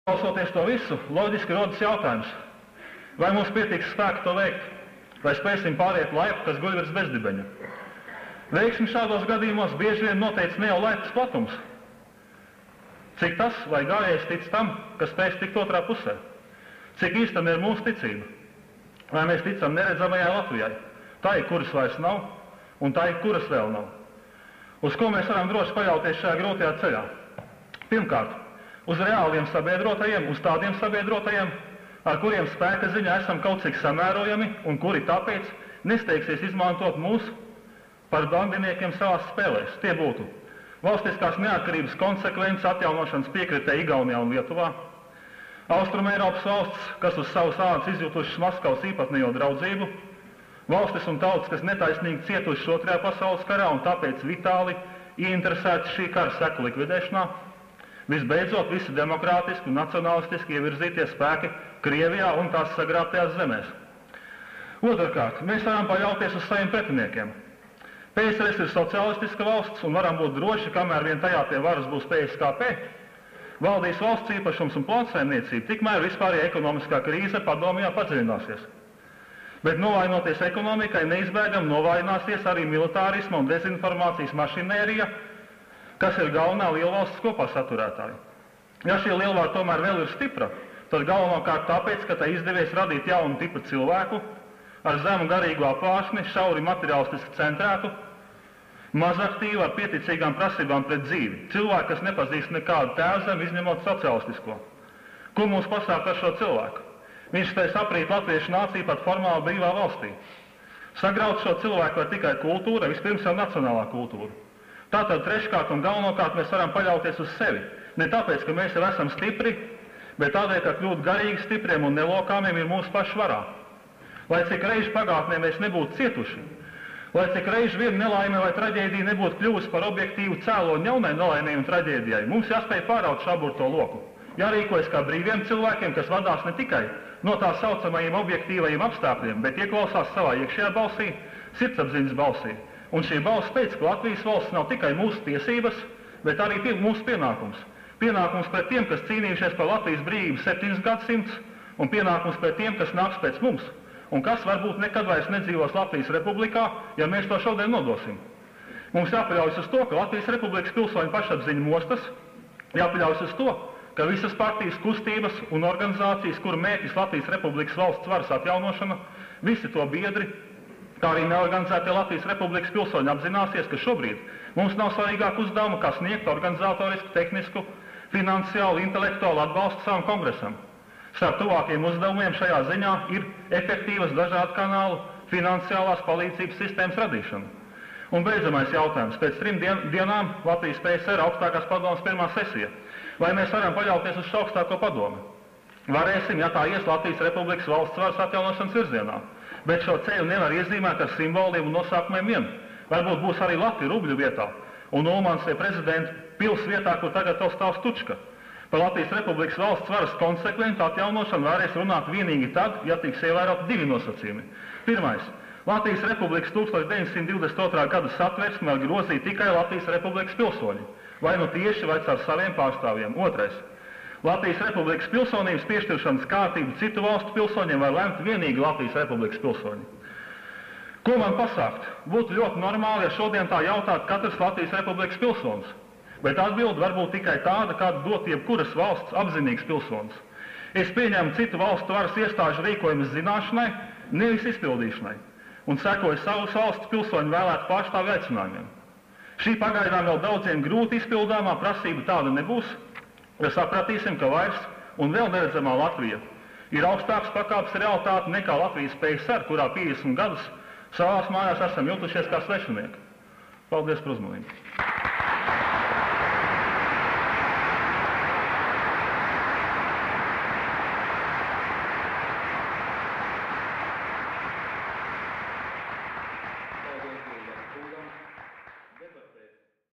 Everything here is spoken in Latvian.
Klausoties to visu, loģiski rodas jautājums, vai mums pietiks spēka to veikt, vai spēsim pāriet laipu, kas guļ virs bezdibeņa. Veiksmi šādos gadījumos bieži vien noteica ne jau laipas platums, cik tas vai gājējs tic tam, kas spēs tikt otrā pusē, cik īstenībā ir mūsu ticība, vai mēs ticam neredzamajai Latvijai, tai, kuras vairs nav, un tai, kuras vēl nav. Uz ko mēs varam droši paļauties šajā grūtajā ceļā? Pirmkārt, uz reāliem sabiedrotajiem, uz tādiem sabiedrotajiem, ar kuriem spēka ziņā esam kaut cik samērojami un kuri tāpēc nesteigsies izmantot mūs par bandiniekiem savās spēlēs. Tie būtu valstiskās neatkarības konsekvences atjaunošanas piekritē Igaunijā un Lietuvā, Austrumeiropas valsts, kas uz savas ādas izjutušas Maskavas īpatnējo draudzību, valstis un tautas, kas netaisnīgi cietušas Otrajā pasaules karā un tāpēc vitāli ieinteresēti šī kara seku likvidēšanā, visbeidzot, visi demokrātiski un nacionalistiski ievirzītie spēki Krievijā un tās sagrābtajās zemēs. Otrkārt, mēs varam paļauties uz saviem pretiniekiem. PSRS ir socialistiska valsts un varam būt droši, kamēr vien tajā pie varas būs PSKP, valdīs valsts īpašums un plānsaimniecība, tikmēr vispārējā ekonomiskā krīze padomjā padziļināsies. Bet novājinoties ekonomikai, neizbēgam novājināsies arī militārisma un dezinformācijas mašinērija, kas ir galvenā lielvalsts kopā saturētāja. Ja šī lielvara tomēr vēl ir stipra, tad galvenokārt tāpēc, ka tai izdevies radīt jaunu tipu cilvēku ar zemu garīgu apvāršni, šauri materiālistiski centrētu, mazaktīvu ar pieticīgām prasībām pret dzīvi. Cilvēku, kas nepazīst nekādu tēvzemi, izņemot socialistisko. Ko mums pasākt ar šo cilvēku? Viņš spēj saprīt latviešu nāciju pat formāli brīvā valstī. Sagraut šo cilvēku var tikai kultūra, vispirms jau nacionālā kultūra. Tātad treškārt un galvenokārt mēs varam paļauties uz sevi. Ne tāpēc, ka mēs jau esam stipri, bet tādēļ, ka kļūt garīgi stipriem un nelokāmiem ir mūsu pašu varā. Lai cik reizi pagātnē mēs nebūtu cietuši, lai cik reizi viena nelaime vai traģēdija nebūtu kļuvusi par objektīvu cēloņu jaunai nelaimei un traģēdijai, mums jāspēj pāraut šaburto loku. Jārīkojas kā brīviem cilvēkiem, kas vadās ne tikai no tā saucamajiem objektīvajiem apstākļiem, bet ieklausās savā iekšējā balsī, sirdsapziņas balsī. Un šī balss teica, ka Latvijas valsts nav tikai mūsu tiesības, bet arī mūsu pienākums. Pienākums pret tiem, kas cīnījušies par Latvijas brīvību 7 gadsimtus, un pienākums pret tiem, kas nāks pēc mums, un kas varbūt nekad vairs nedzīvos Latvijas republikā, ja mēs to šodien nodosim. Mums jāpaļaujas uz to, ka Latvijas republikas pilsoņu pašapziņa mostas, jāpaļaujas uz to, ka visas partijas, kustības un organizācijas, kuru mērķis Latvijas republikas valsts varas atjaunošana, visi to biedri, kā arī neorganizētie Latvijas republikas pilsoņi apzināsies, ka šobrīd mums nav svarīgāk uzdevuma, kā sniegt organizatorisku, tehnisku, finansiālu, intelektuālu atbalstu savam kongresam. Starp tuvākiem uzdevumiem šajā ziņā ir efektīvas dažādu kanālu finansiālās palīdzības sistēmas radīšana. Un beidzamais jautājums. Pēc 3 dienām Latvijas PSR augstākās padomes pirmā sesija. Vai mēs varam paļauties uz šo augstāko padomi? Varēsim, ja tā ies Latvijas republikas valsts varas atjaunošanas virzienā. Bet šo ceļu nevar iezīmēt ar simboliem un nosaukumiem vien. Varbūt būs arī lati rubļu vietā un Ulmans pie prezidenta pils vietā, kur tagad to stāv Stučka. Par Latvijas republikas valsts varas konsekventu atjaunošanu varēs runāt vienīgi tad, ja tiks ievērot 2 nosacījumi. Pirmais. Latvijas republikas 1922. Gada satversmi var grozīt tikai Latvijas republikas pilsoņi, vai nu tieši vai caur saviem pārstāvjiem. Otrais. Latvijas republikas pilsonības piešķiršanas kārtību citu valstu pilsoņiem var lemt vienīgi Latvijas republikas pilsoņi. Ko man pasākt? Būtu ļoti normāli, ja šodien tā jautātu katrs Latvijas republikas pilsonis. Bet atbilde var būt tikai tāda, kāda dot jebkuras valsts apzinīgs pilsonis. Es pieņemu citu valstu varas iestāžu rīkojumus zināšanai, nevis izpildīšanai, un sekoju savus valsts pilsoņu vēlētu pārstāvju aicinājumiem. Šī pagaidām vēl daudziem grūti izpildāmā prasība tāda nebūs, ja sapratīsim, ka vairs un vēl neredzamā Latvija ir augstāks pakāpes realitāte nekā Latvijas PSR, kurā 50 gadus savās mājās esam jutušies kā svešinieki. Paldies par uzmanību!